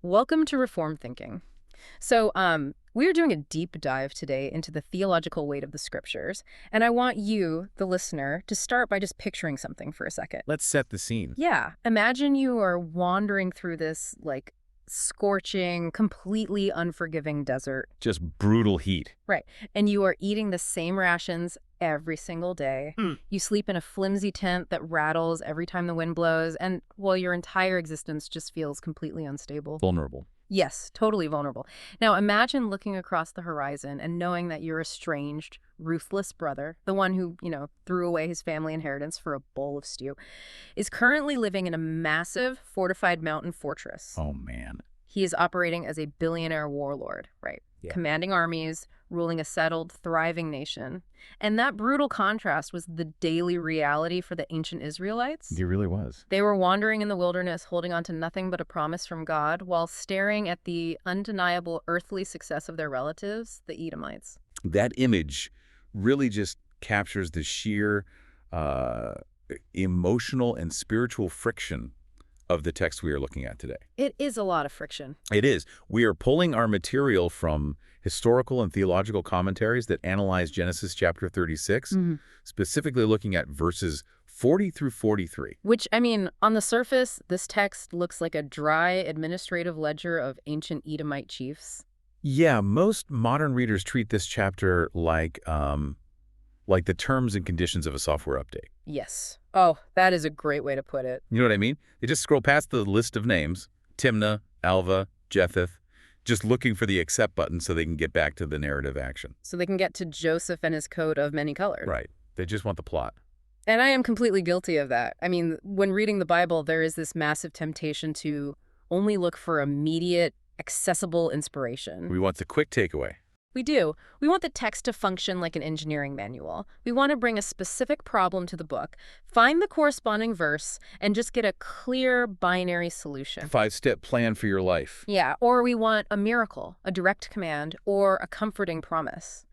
Welcome to Reform Thinking. We are doing a deep dive today into the theological weight of the scriptures, and I want you, the listener, to start by just picturing something for a second. Let's set the scene. Yeah, imagine you are wandering through this, scorching, completely unforgiving desert. Just brutal heat. Right, and you are eating the same rations every single day. You sleep in a flimsy tent that rattles every time the wind blows, and, well, your entire existence just feels completely unstable. Vulnerable. Yes, totally vulnerable. Now imagine looking across the horizon and knowing that your estranged, ruthless brother, the one who, threw away his family inheritance for a bowl of stew, is currently living in a massive, fortified mountain fortress. Oh, man. He is operating as a billionaire warlord, right? Yeah. Commanding armies, ruling a settled, thriving nation. And that brutal contrast was the daily reality for the ancient Israelites. It really was. They were wandering in the wilderness, holding on to nothing but a promise from God, while staring at the undeniable earthly success of their relatives, the Edomites. That image really just captures the sheer emotional and spiritual friction of the text we are looking at today. It is a lot of friction. It is. We are pulling our material from historical and theological commentaries that analyze Genesis chapter 36, specifically looking at verses 40 through 43. Which, on the surface, this text looks like a dry administrative ledger of ancient Edomite chiefs. Yeah, most modern readers treat this chapter like the terms and conditions of a software update. Yes. Oh, that is a great way to put it. You know what I mean? They just scroll past the list of names, Timnah, Alva, Jetheth, just looking for the accept button so they can get back to the narrative action. So they can get to Joseph and his coat of many colors. Right. They just want the plot. And I am completely guilty of that. When reading the Bible, there is this massive temptation to only look for immediate, accessible inspiration. We want the quick takeaway. We do. We want the text to function like an engineering manual. We want to bring a specific problem to the book, find the corresponding verse, and just get a clear binary solution. 5-step plan for your life. Yeah, or we want a miracle, a direct command, or a comforting promise.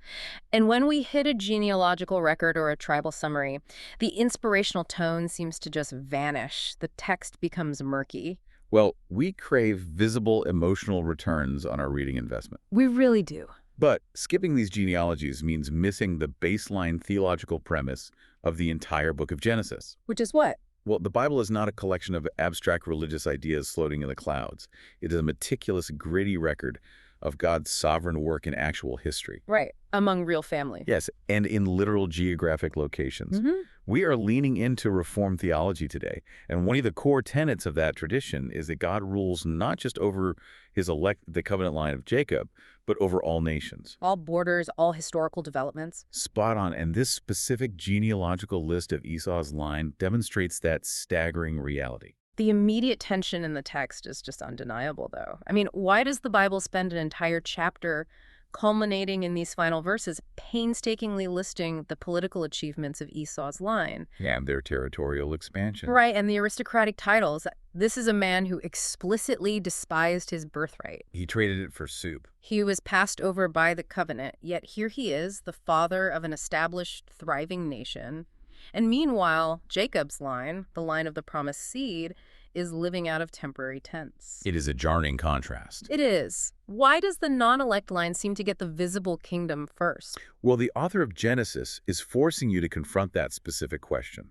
And when we hit a genealogical record or a tribal summary, the inspirational tone seems to just vanish. The text becomes murky. Well, we crave visible emotional returns on our reading investment. We really do. But skipping these genealogies means missing the baseline theological premise of the entire book of Genesis. Which is what? Well, the Bible is not a collection of abstract religious ideas floating in the clouds. It is a meticulous, gritty record of God's sovereign work in actual history. Right, among real family. Yes, and in literal geographic locations. We are leaning into Reformed theology today, and one of the core tenets of that tradition is that God rules not just over his the covenant line of Jacob, but over all nations. All borders, all historical developments. Spot on, and this specific genealogical list of Esau's line demonstrates that staggering reality. The immediate tension in the text is just undeniable, though. Why does the Bible spend an entire chapter culminating in these final verses painstakingly listing the political achievements of Esau's line? Yeah, and their territorial expansion. Right, and the aristocratic titles. This is a man who explicitly despised his birthright. He traded it for soup. He was passed over by the covenant, yet here he is, the father of an established, thriving nation. And meanwhile, Jacob's line, the line of the promised seed, is living out of temporary tents. It is a jarring contrast. It is. Why does the non-elect line seem to get the visible kingdom first? Well, the author of Genesis is forcing you to confront that specific question.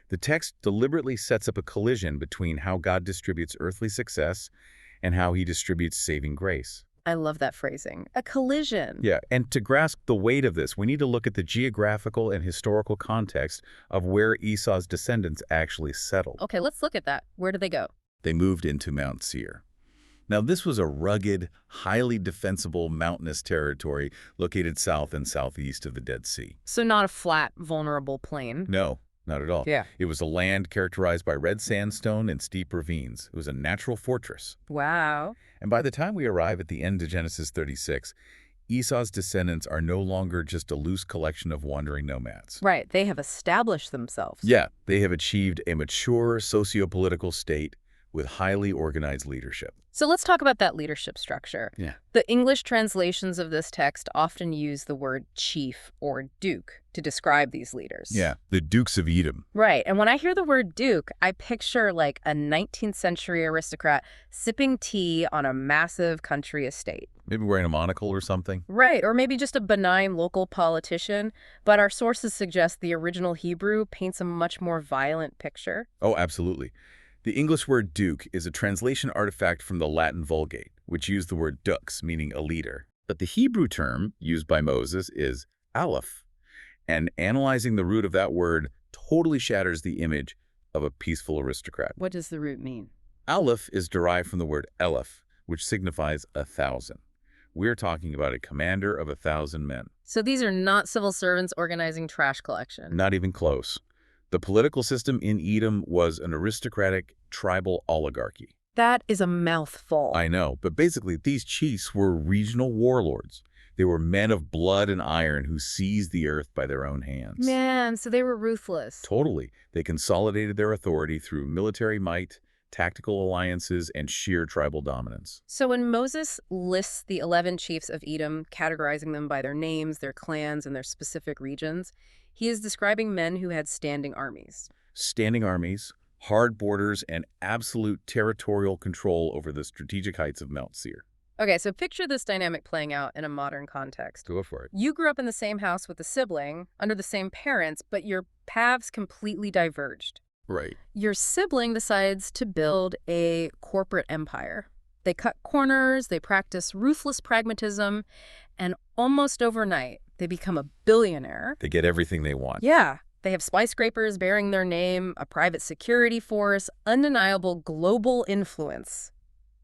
The text deliberately sets up a collision between how God distributes earthly success and how he distributes saving grace. I love that phrasing. A collision. Yeah, and to grasp the weight of this, we need to look at the geographical and historical context of where Esau's descendants actually settled. Okay, let's look at that. Where did they go? They moved into Mount Seir. Now, this was a rugged, highly defensible mountainous territory located south and southeast of the Dead Sea. So not a flat, vulnerable plain. No, not at all. Yeah. It was a land characterized by red sandstone and steep ravines. It was a natural fortress. Wow. And by the time we arrive at the end of Genesis 36, Esau's descendants are no longer just a loose collection of wandering nomads. Right, they have established themselves. Yeah, they have achieved a mature socio-political state with highly organized leadership. So let's talk about that leadership structure. Yeah. The English translations of this text often use the word chief or duke to describe these leaders. Yeah, the Dukes of Edom. Right. And when I hear the word duke, I picture like a 19th century aristocrat sipping tea on a massive country estate. Maybe wearing a monocle or something. Right. Or maybe just a benign local politician. But our sources suggest the original Hebrew paints a much more violent picture. Oh, absolutely. The English word duke is a translation artifact from the Latin Vulgate, which used the word dux, meaning a leader. But the Hebrew term used by Moses is aleph, and analyzing the root of that word totally shatters the image of a peaceful aristocrat. What does the root mean? Aleph is derived from the word eleph, which signifies 1,000. We're talking about a commander of 1,000 men. So these are not civil servants organizing trash collection. Not even close. The political system in Edom was an aristocratic tribal oligarchy. That is a mouthful. I know, but basically these chiefs were regional warlords. They were men of blood and iron who seized the earth by their own hands. Man, so they were ruthless. Totally. They consolidated their authority through military might, tactical alliances, and sheer tribal dominance. So when Moses lists the 11 chiefs of Edom, categorizing them by their names, their clans, and their specific regions, he is describing men who had standing armies. Standing armies, hard borders, and absolute territorial control over the strategic heights of Mount Seir. Okay, so picture this dynamic playing out in a modern context. Go for it. You grew up in the same house with a sibling, under the same parents, but your paths completely diverged. Right. Your sibling decides to build a corporate empire. They cut corners, they practice ruthless pragmatism, and almost overnight, they become a billionaire. They get everything they want. Yeah. They have skyscrapers bearing their name, a private security force, undeniable global influence.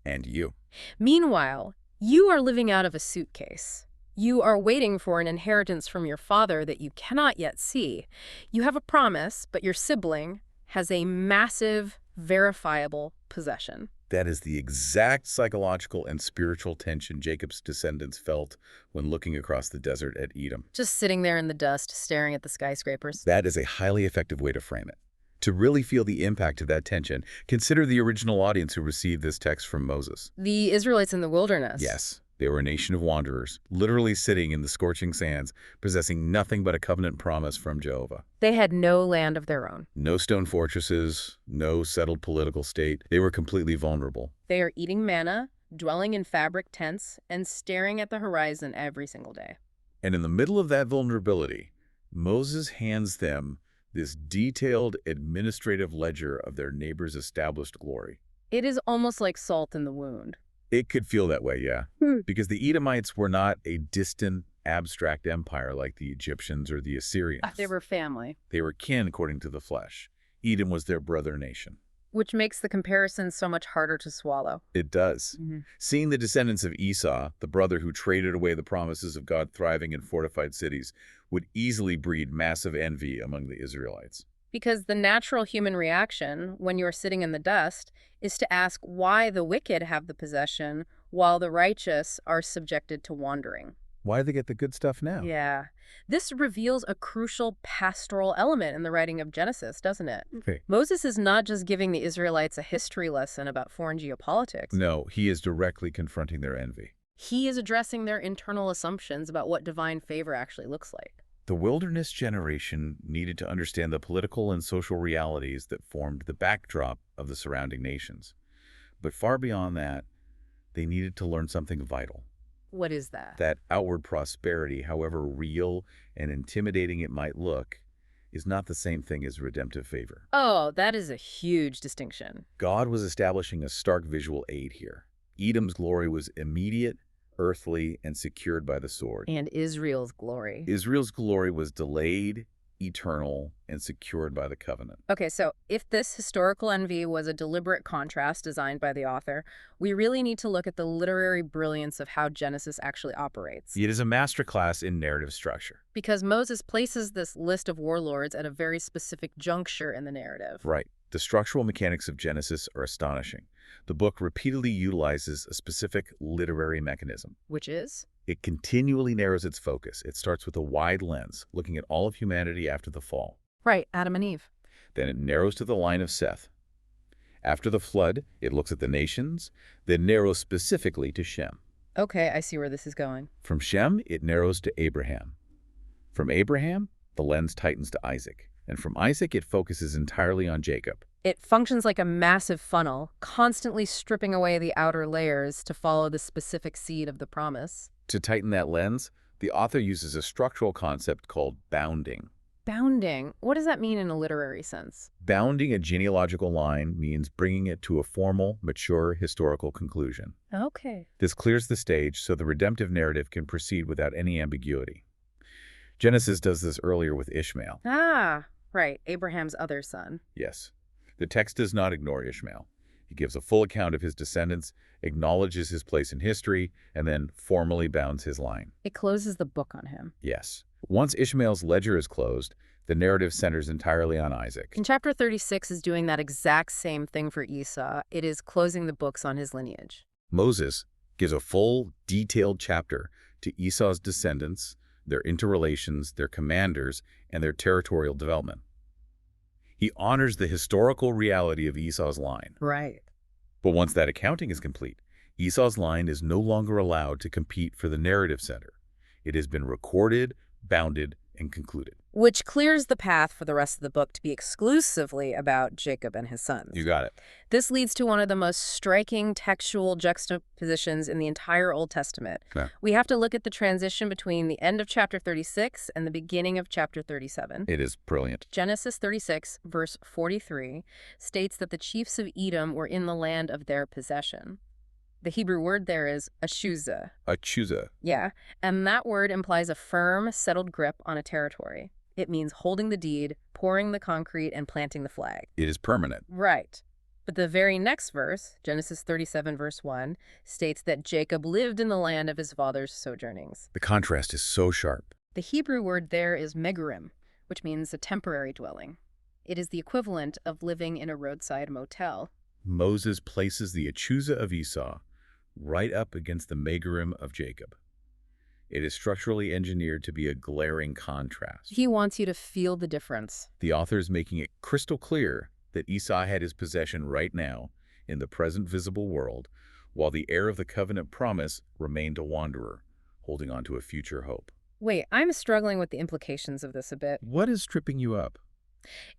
And you. Meanwhile, you are living out of a suitcase. You are waiting for an inheritance from your father that you cannot yet see. You have a promise, but your sibling has a massive, verifiable possession. That is the exact psychological and spiritual tension Jacob's descendants felt when looking across the desert at Edom. Just sitting there in the dust, staring at the skyscrapers. That is a highly effective way to frame it. To really feel the impact of that tension, consider the original audience who received this text from Moses. The Israelites in the wilderness. Yes, they were a nation of wanderers, literally sitting in the scorching sands, possessing nothing but a covenant promise from Jehovah. They had no land of their own. No stone fortresses, no settled political state. They were completely vulnerable. They are eating manna, dwelling in fabric tents, and staring at the horizon every single day. And in the middle of that vulnerability, Moses hands them this detailed administrative ledger of their neighbor's established glory. It is almost like salt in the wound. It could feel that way, yeah. Because the Edomites were not a distant, abstract empire like the Egyptians or the Assyrians. They were family. They were kin according to the flesh. Edom was their brother nation. Which makes the comparison so much harder to swallow. It does. Seeing the descendants of Esau, the brother who traded away the promises of God thriving in fortified cities, would easily breed massive envy among the Israelites. Because the natural human reaction, when you're sitting in the dust, is to ask why the wicked have the possession while the righteous are subjected to wandering. Why do they get the good stuff now? Yeah. This reveals a crucial pastoral element in the writing of Genesis, doesn't it? Okay. Moses is not just giving the Israelites a history lesson about foreign geopolitics. No, he is directly confronting their envy. He is addressing their internal assumptions about what divine favor actually looks like. The wilderness generation needed to understand the political and social realities that formed the backdrop of the surrounding nations. But far beyond that, they needed to learn something vital. What is that? That outward prosperity, however real and intimidating it might look, is not the same thing as redemptive favor. Oh, that is a huge distinction. God was establishing a stark visual aid here. Edom's glory was immediate, earthly, and secured by the sword. And Israel's glory. Israel's glory was delayed, eternal, and secured by the covenant. Okay, so if this historical envy was a deliberate contrast designed by the author, we really need to look at the literary brilliance of how Genesis actually operates. It is a masterclass in narrative structure. Because Moses places this list of warlords at a very specific juncture in the narrative. Right. The structural mechanics of Genesis are astonishing. The book repeatedly utilizes a specific literary mechanism. Which is? It continually narrows its focus. It starts with a wide lens, looking at all of humanity after the fall. Right, Adam and Eve. Then it narrows to the line of Seth. After the flood, it looks at the nations, then narrows specifically to Shem. Okay, I see where this is going. From Shem, it narrows to Abraham. From Abraham, the lens tightens to Isaac. And from Isaac, it focuses entirely on Jacob. It functions like a massive funnel, constantly stripping away the outer layers to follow the specific seed of the promise. To tighten that lens, the author uses a structural concept called bounding. Bounding. What does that mean in a literary sense? Bounding a genealogical line means bringing it to a formal, mature, historical conclusion. Okay. This clears the stage so the redemptive narrative can proceed without any ambiguity. Genesis does this earlier with Ishmael. Ah, right. Abraham's other son. Yes. The text does not ignore Ishmael. He gives a full account of his descendants, acknowledges his place in history, and then formally bounds his line. It closes the book on him. Yes. Once Ishmael's ledger is closed, the narrative centers entirely on Isaac. And chapter 36 is doing that exact same thing for Esau. It is closing the books on his lineage. Moses gives a full, detailed chapter to Esau's descendants, their interrelations, their commanders, and their territorial development. He honors the historical reality of Esau's line. Right. But once that accounting is complete, Esau's line is no longer allowed to compete for the narrative center. It has been recorded, bounded, and concluded. Which clears the path for the rest of the book to be exclusively about Jacob and his sons. You got it. This leads to one of the most striking textual juxtapositions in the entire Old Testament. Yeah. We have to look at the transition between the end of chapter 36 and the beginning of chapter 37. It is brilliant. Genesis 36, verse 43, states that the chiefs of Edom were in the land of their possession. The Hebrew word there is achuzah. Achuzah. Yeah, and that word implies a firm, settled grip on a territory. It means holding the deed, pouring the concrete, and planting the flag. It is permanent. Right. But the very next verse, Genesis 37, verse 1, states that Jacob lived in the land of his father's sojournings. The contrast is so sharp. The Hebrew word there is megurim, which means a temporary dwelling. It is the equivalent of living in a roadside motel. Moses places the achuzah of Esau right up against the megurim of Jacob. It is structurally engineered to be a glaring contrast. He wants you to feel the difference. The author is making it crystal clear that Esau had his possession right now in the present visible world, while the heir of the covenant promise remained a wanderer, holding on to a future hope. Wait, I'm struggling with the implications of this a bit. What is tripping you up?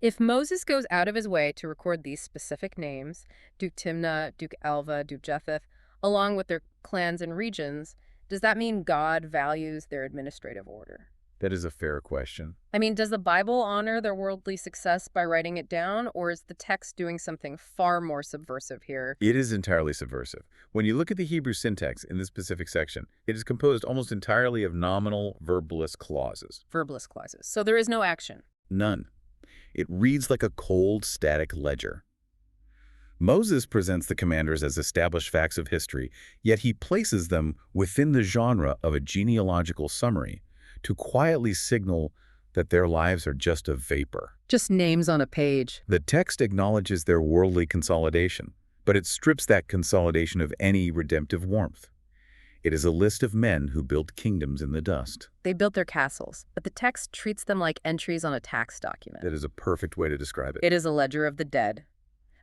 If Moses goes out of his way to record these specific names, Duke Timnah, Duke Alva, Duke Jetheth, along with their clans and regions, does that mean God values their administrative order? That is a fair question. I mean, does the Bible honor their worldly success by writing it down, or is the text doing something far more subversive here? It is entirely subversive. When you look at the Hebrew syntax in this specific section, it is composed almost entirely of nominal verbless clauses. Verbless clauses. So there is no action. None. It reads like a cold, static ledger. Moses presents the commanders as established facts of history, yet he places them within the genre of a genealogical summary to quietly signal that their lives are just a vapor. Just names on a page. The text acknowledges their worldly consolidation, but it strips that consolidation of any redemptive warmth. It is a list of men who built kingdoms in the dust. They built their castles, but the text treats them like entries on a tax document. That is a perfect way to describe it. It is a ledger of the dead.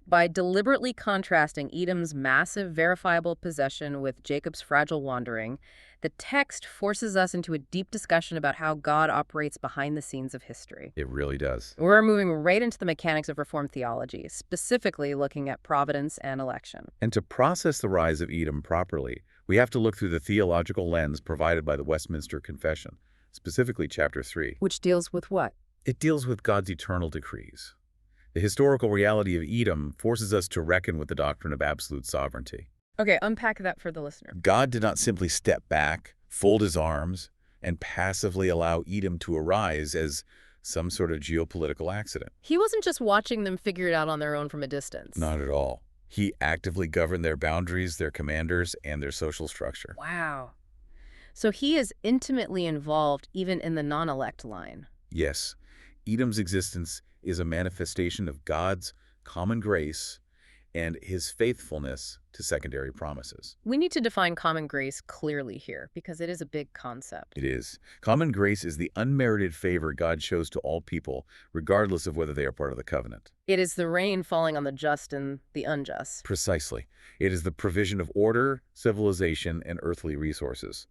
By deliberately contrasting Edom's massive verifiable possession with Jacob's fragile wandering, the text forces us into a deep discussion about how God operates behind the scenes of history. It really does. We're moving right into the mechanics of Reformed theology, specifically looking at providence and election. And to process the rise of Edom properly, we have to look through the theological lens provided by the Westminster Confession, specifically chapter 3. Which deals with what? It deals with God's eternal decrees. The historical reality of Edom forces us to reckon with the doctrine of absolute sovereignty. Okay, unpack that for the listener. God did not simply step back, fold his arms, and passively allow Edom to arise as some sort of geopolitical accident. He wasn't just watching them figure it out on their own from a distance. Not at all. He actively governed their boundaries, their commanders, and their social structure. Wow. So he is intimately involved even in the non-elect line. Yes, Edom's existence is a manifestation of God's common grace and his faithfulness to secondary promises. We need to define common grace clearly here because it is a big concept. It is. Common grace is the unmerited favor God shows to all people, regardless of whether they are part of the covenant. It is the rain falling on the just and the unjust. Precisely. It is the provision of order, civilization, and earthly resources.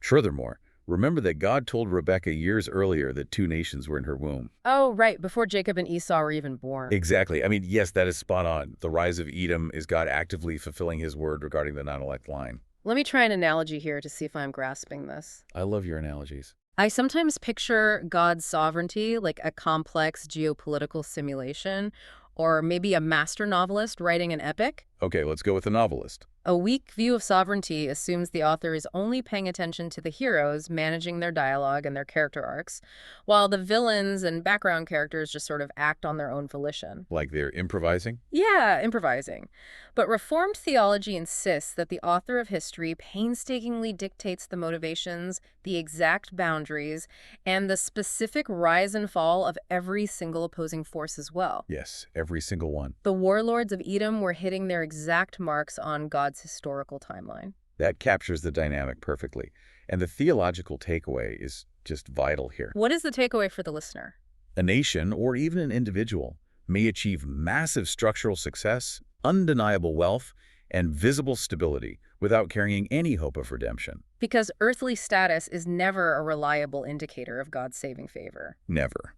Furthermore, remember that God told Rebekah years earlier that 2 nations were in her womb. Oh, right, before Jacob and Esau were even born. Exactly. I mean, yes, that is spot on. The rise of Edom is God actively fulfilling his word regarding the non-elect line. Let me try an analogy here to see if I'm grasping this. I love your analogies. I sometimes picture God's sovereignty like a complex geopolitical simulation, or maybe a master novelist writing an epic. Okay, let's go with the novelist. A weak view of sovereignty assumes the author is only paying attention to the heroes, managing their dialogue and their character arcs, while the villains and background characters just sort of act on their own volition. Like they're improvising? Yeah, improvising. But Reformed theology insists that the author of history painstakingly dictates the motivations, the exact boundaries, and the specific rise and fall of every single opposing force as well. Yes, every single one. The warlords of Edom were hitting their exact marks on God's historical timeline. That captures the dynamic perfectly. And the theological takeaway is just vital here. What is the takeaway for the listener? A nation, or even an individual, may achieve massive structural success, undeniable wealth, and visible stability without carrying any hope of redemption. Because earthly status is never a reliable indicator of God's saving favor. Never.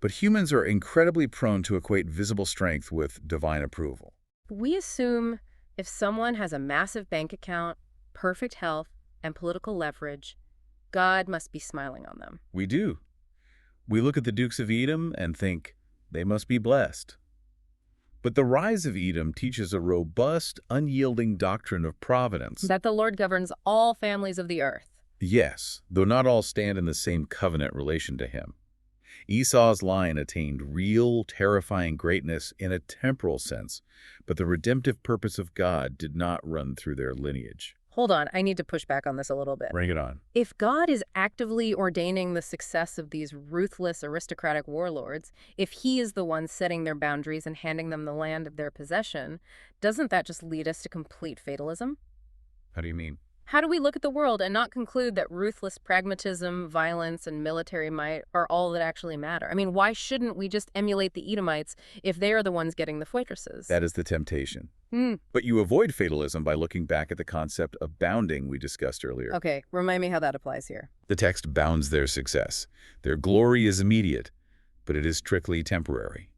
But humans are incredibly prone to equate visible strength with divine approval. We assume if someone has a massive bank account, perfect health, and political leverage, God must be smiling on them. We do. We look at the Dukes of Edom and think, they must be blessed. But the rise of Edom teaches a robust, unyielding doctrine of providence. That the Lord governs all families of the earth. Yes, though not all stand in the same covenant relation to him. Esau's line attained real, terrifying greatness in a temporal sense, but the redemptive purpose of God did not run through their lineage. Hold on, I need to push back on this a little bit. Bring it on. If God is actively ordaining the success of these ruthless aristocratic warlords, if he is the one setting their boundaries and handing them the land of their possession, doesn't that just lead us to complete fatalism? How do you mean? How do we look at the world and not conclude that ruthless pragmatism, violence, and military might are all that actually matter? I mean, why shouldn't we just emulate the Edomites if they are the ones getting the fortresses? That is the temptation. But you avoid fatalism by looking back at the concept of bounding we discussed earlier. Okay, remind me how that applies here. The text bounds their success. Their glory is immediate, but it is strictly temporary.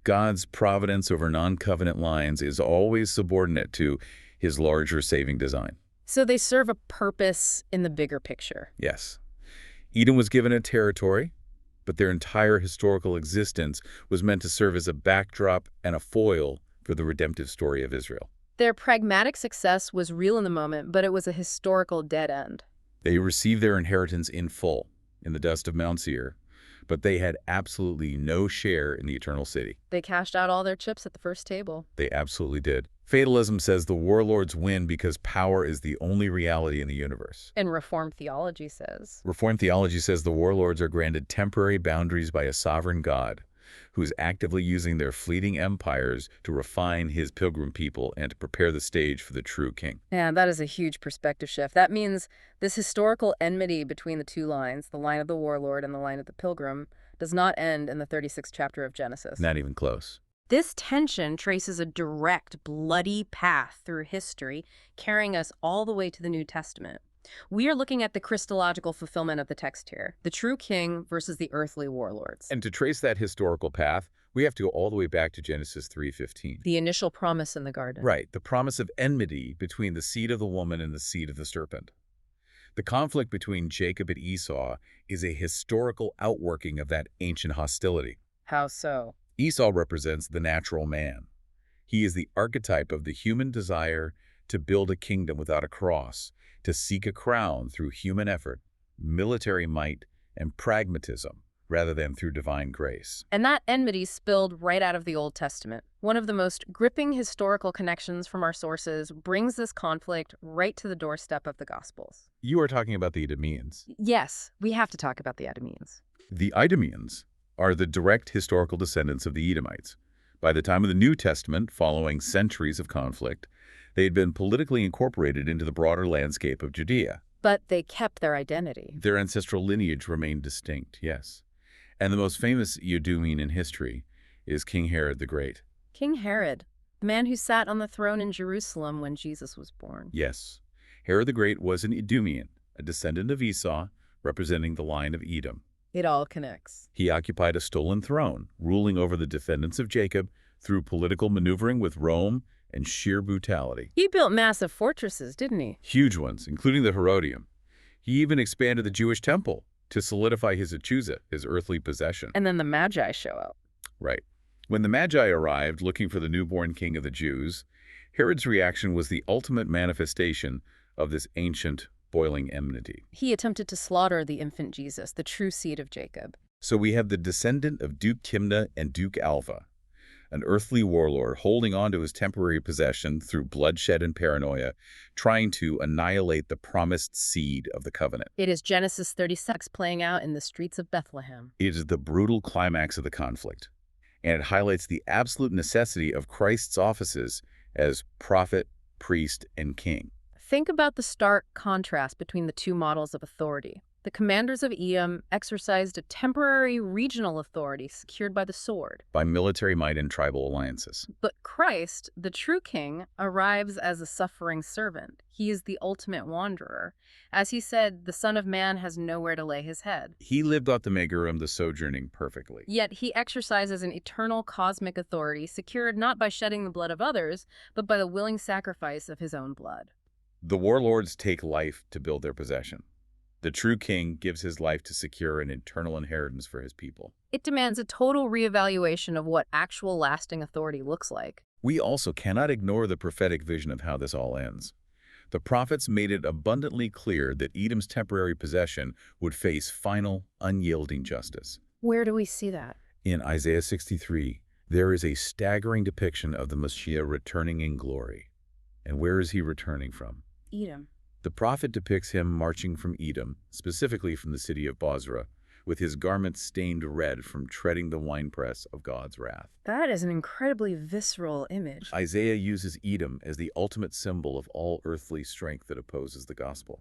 God's providence over non-covenant lines is always subordinate to his larger saving design. So they serve a purpose in the bigger picture. Yes. Edom was given a territory, but their entire historical existence was meant to serve as a backdrop and a foil for the redemptive story of Israel. Their pragmatic success was real in the moment, but it was a historical dead end. They received their inheritance in full in the dust of Mount Seir, but they had absolutely no share in the eternal city. They cashed out all their chips at the first table. They absolutely did. Fatalism says the warlords win because power is the only reality in the universe. And Reformed theology says. Reformed theology says the warlords are granted temporary boundaries by a sovereign God who is actively using their fleeting empires to refine his pilgrim people and to prepare the stage for the true king. Yeah, that is a huge perspective shift. That means this historical enmity between the two lines, the line of the warlord and the line of the pilgrim, does not end in the 36th chapter of Genesis. Not even close. This tension traces a direct, bloody path through history, carrying us all the way to the New Testament. We are looking at the Christological fulfillment of the text here, the true king versus the earthly warlords. And to trace that historical path, we have to go all the way back to Genesis 3:15. The initial promise in the garden. Right, the promise of enmity between the seed of the woman and the seed of the serpent. The conflict between Jacob and Esau is a historical outworking of that ancient hostility. How so? Esau represents the natural man. He is the archetype of the human desire to build a kingdom without a cross, to seek a crown through human effort, military might, and pragmatism, rather than through divine grace. And that enmity spilled right out of the Old Testament. One of the most gripping historical connections from our sources brings this conflict right to the doorstep of the Gospels. You are talking about the Idumeans. Yes, we have to talk about the Edomites. The Idumeans are the direct historical descendants of the Edomites, By the time of the New Testament, following centuries of conflict, they had been politically incorporated into the broader landscape of Judea. But they kept their identity. Their ancestral lineage remained distinct, yes. And the most famous Edomian in history is King Herod the Great. King Herod, the man who sat on the throne in Jerusalem when Jesus was born. Yes, Herod the Great was an Edomian, a descendant of Esau, representing the line of Edom. It all connects. He occupied a stolen throne, ruling over the descendants of Jacob through political maneuvering with Rome and sheer brutality. He built massive fortresses, didn't he? Huge ones, including the Herodium. He even expanded the Jewish temple to solidify his Achusa, his earthly possession. And then the Magi show up. Right. When the Magi arrived looking for the newborn king of the Jews, Herod's reaction was the ultimate manifestation of this ancient, boiling enmity. He attempted to slaughter the infant Jesus, the true seed of Jacob. So we have the descendant of Duke Timnah and Duke Alva, an earthly warlord holding on to his temporary possession through bloodshed and paranoia, trying to annihilate the promised seed of the covenant. It is Genesis 36 playing out in the streets of Bethlehem. It is the brutal climax of the conflict, and it highlights the absolute necessity of Christ's offices as prophet, priest, and king. Think about the stark contrast between the two models of authority. The commanders of Edom exercised a temporary regional authority secured by the sword. By military might and tribal alliances. But Christ, the true king, arrives as a suffering servant. He is the ultimate wanderer. As he said, the Son of Man has nowhere to lay his head. He lived out the Megarim, the sojourning, perfectly. Yet he exercises an eternal cosmic authority secured not by shedding the blood of others, but by the willing sacrifice of his own blood. The warlords take life to build their possession. The true king gives his life to secure an eternal inheritance for his people. It demands a total reevaluation of what actual lasting authority looks like. We also cannot ignore the prophetic vision of how this all ends. The prophets made it abundantly clear that Edom's temporary possession would face final, unyielding justice. Where do we see that? In Isaiah 63, there is a staggering depiction of the Messiah returning in glory. And where is he returning from? Edom. The prophet depicts him marching from Edom, specifically from the city of Bozrah, with his garments stained red from treading the winepress of God's wrath. That is an incredibly visceral image. Isaiah uses Edom as the ultimate symbol of all earthly strength that opposes the gospel.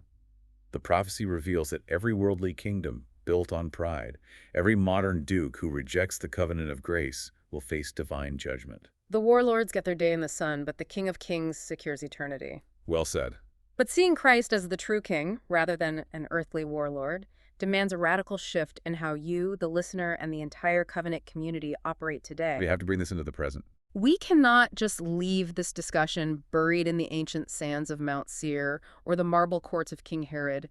The prophecy reveals that every worldly kingdom built on pride, every modern duke who rejects the covenant of grace, will face divine judgment. The warlords get their day in the sun, but the King of Kings secures eternity. Well said. But seeing Christ as the true king, rather than an earthly warlord, demands a radical shift in how you, the listener, and the entire covenant community operate today. We have to bring this into the present. We cannot just leave this discussion buried in the ancient sands of Mount Seir or the marble courts of King Herod.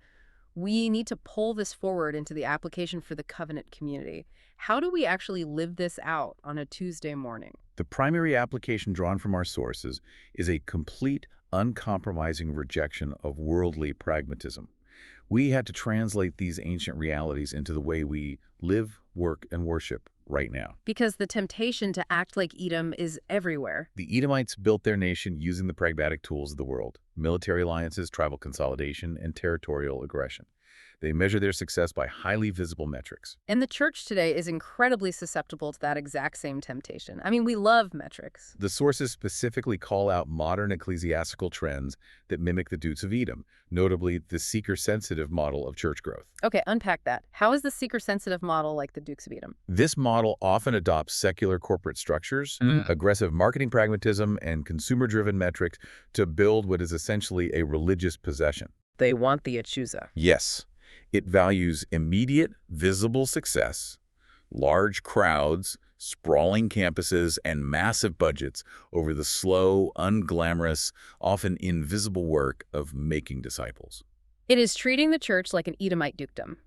We need to pull this forward into the application for the covenant community. How do we actually live this out on a Tuesday morning? The primary application drawn from our sources is a complete, uncompromising rejection of worldly pragmatism. We had to translate these ancient realities into the way we live, work, and worship right now. Because the temptation to act like Edom is everywhere. The Edomites built their nation using the pragmatic tools of the world: military alliances, tribal consolidation, and territorial aggression. They measure their success by highly visible metrics. And the church today is incredibly susceptible to that exact same temptation. I mean, we love metrics. The sources specifically call out modern ecclesiastical trends that mimic the Dukes of Edom, notably the seeker-sensitive model of church growth. Okay, unpack that. How is the seeker-sensitive model like the Dukes of Edom? This model often adopts secular corporate structures, aggressive marketing pragmatism, and consumer-driven metrics to build what is essentially a religious possession. They want the Achusa. Yes. It values immediate, visible success, large crowds, sprawling campuses, and massive budgets over the slow, unglamorous, often invisible work of making disciples. It is treating the church like an Edomite dukedom.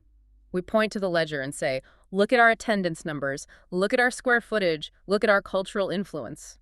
We point to the ledger and say, look at our attendance numbers, look at our square footage, look at our cultural influence.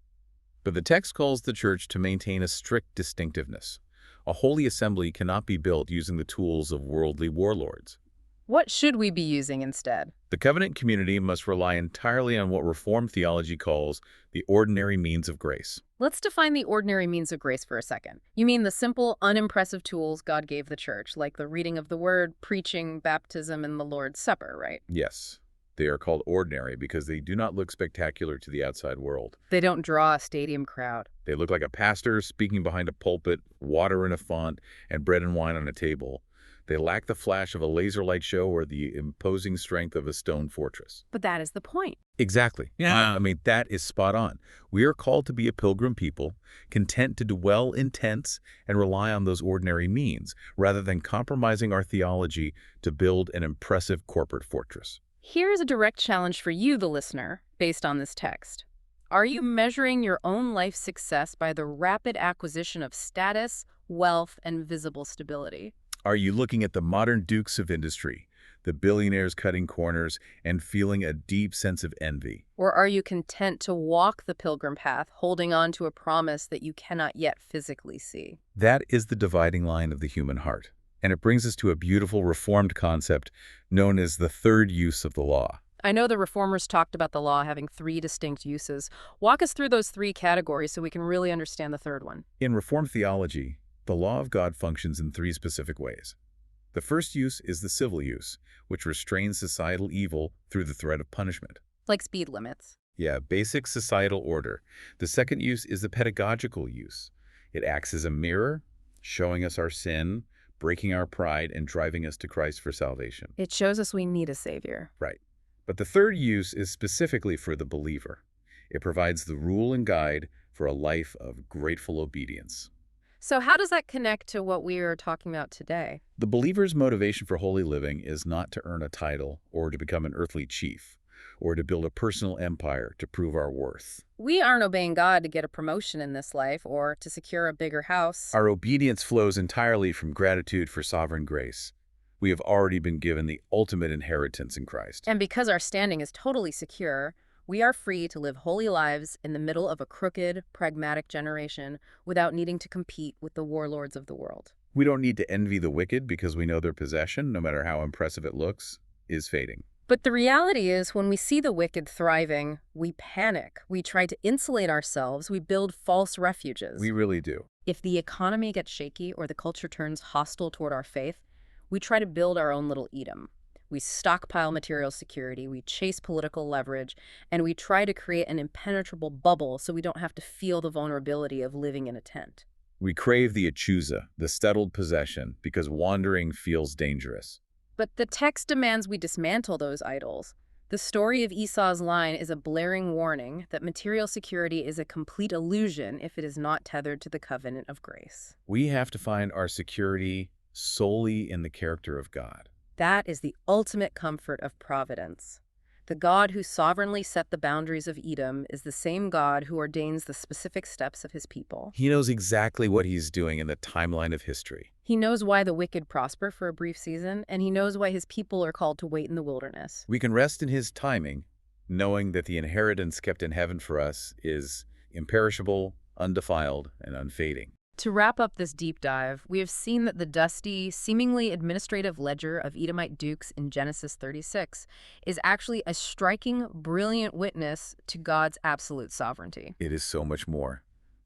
But the text calls the church to maintain a strict distinctiveness. A holy assembly cannot be built using the tools of worldly warlords. What should we be using instead? The covenant community must rely entirely on what Reformed theology calls the ordinary means of grace. Let's define the ordinary means of grace for a second. You mean the simple, unimpressive tools God gave the church, like the reading of the word, preaching, baptism, and the Lord's Supper, right? Yes. They are called ordinary because they do not look spectacular to the outside world. They don't draw a stadium crowd. They look like a pastor speaking behind a pulpit, water in a font, and bread and wine on a table. They lack the flash of a laser light show or the imposing strength of a stone fortress. But that is the point. Exactly. Yeah. That is spot on. We are called to be a pilgrim people, content to dwell in tents and rely on those ordinary means, rather than compromising our theology to build an impressive corporate fortress. Here's a direct challenge for you, the listener, based on this text. Are you measuring your own life success by the rapid acquisition of status, wealth, and visible stability? Are you looking at the modern dukes of industry, the billionaires cutting corners, and feeling a deep sense of envy? Or are you content to walk the pilgrim path, holding on to a promise that you cannot yet physically see? That is the dividing line of the human heart. And it brings us to a beautiful Reformed concept known as the third use of the law. I know the Reformers talked about the law having 3 distinct uses. Walk us through those 3 categories so we can really understand the third one. In Reformed theology, the law of God functions in 3 specific ways. The first use is the civil use, which restrains societal evil through the threat of punishment. Like speed limits. Yeah, basic societal order. The second use is the pedagogical use. It acts as a mirror, showing us our sin, breaking our pride, and driving us to Christ for salvation. It shows us we need a savior. Right. But the third use is specifically for the believer. It provides the rule and guide for a life of grateful obedience. So how does that connect to what we are talking about today? The believer's motivation for holy living is not to earn a title or to become an earthly chief or to build a personal empire to prove our worth. We aren't obeying God to get a promotion in this life or to secure a bigger house. Our obedience flows entirely from gratitude for sovereign grace. We have already been given the ultimate inheritance in Christ. And because our standing is totally secure, we are free to live holy lives in the middle of a crooked, pragmatic generation without needing to compete with the warlords of the world. We don't need to envy the wicked because we know their possession, no matter how impressive it looks, is fading. But the reality is, when we see the wicked thriving, we panic. We try to insulate ourselves. We build false refuges. We really do. If the economy gets shaky or the culture turns hostile toward our faith, we try to build our own little Edom. We stockpile material security, we chase political leverage, and we try to create an impenetrable bubble so we don't have to feel the vulnerability of living in a tent. We crave the achusa, the settled possession, because wandering feels dangerous. But the text demands we dismantle those idols. The story of Esau's line is a blaring warning that material security is a complete illusion if it is not tethered to the covenant of grace. We have to find our security solely in the character of God. That is the ultimate comfort of Providence. The God who sovereignly set the boundaries of Edom is the same God who ordains the specific steps of his people. He knows exactly what he's doing in the timeline of history. He knows why the wicked prosper for a brief season, and he knows why his people are called to wait in the wilderness. We can rest in his timing, knowing that the inheritance kept in heaven for us is imperishable, undefiled, and unfading. To wrap up this deep dive, we have seen that the dusty, seemingly administrative ledger of Edomite dukes in Genesis 36 is actually a striking, brilliant witness to God's absolute sovereignty. It is so much more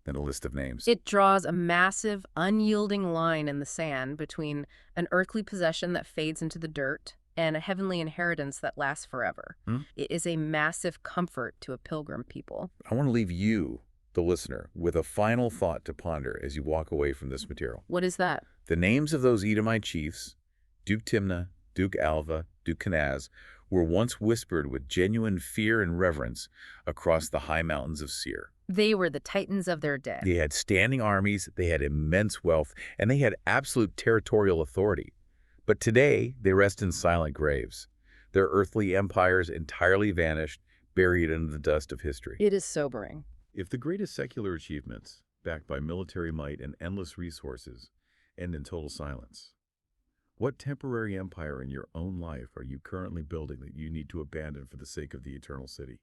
than a list of names. It draws a massive, unyielding line in the sand between an earthly possession that fades into the dirt and a heavenly inheritance that lasts forever. It is a massive comfort to a pilgrim people. I want to leave you, the listener, with a final thought to ponder as you walk away from this material. What is that? The names of those Edomite chiefs, Duke Timnah, Duke Alva, Duke Kenaz, were once whispered with genuine fear and reverence across the high mountains of Seir. They were the titans of their day. They had standing armies, they had immense wealth, and they had absolute territorial authority. But today, they rest in silent graves. Their earthly empires entirely vanished, buried in the dust of history. It is sobering. If the greatest secular achievements, backed by military might and endless resources, end in total silence, what temporary empire in your own life are you currently building that you need to abandon for the sake of the eternal city?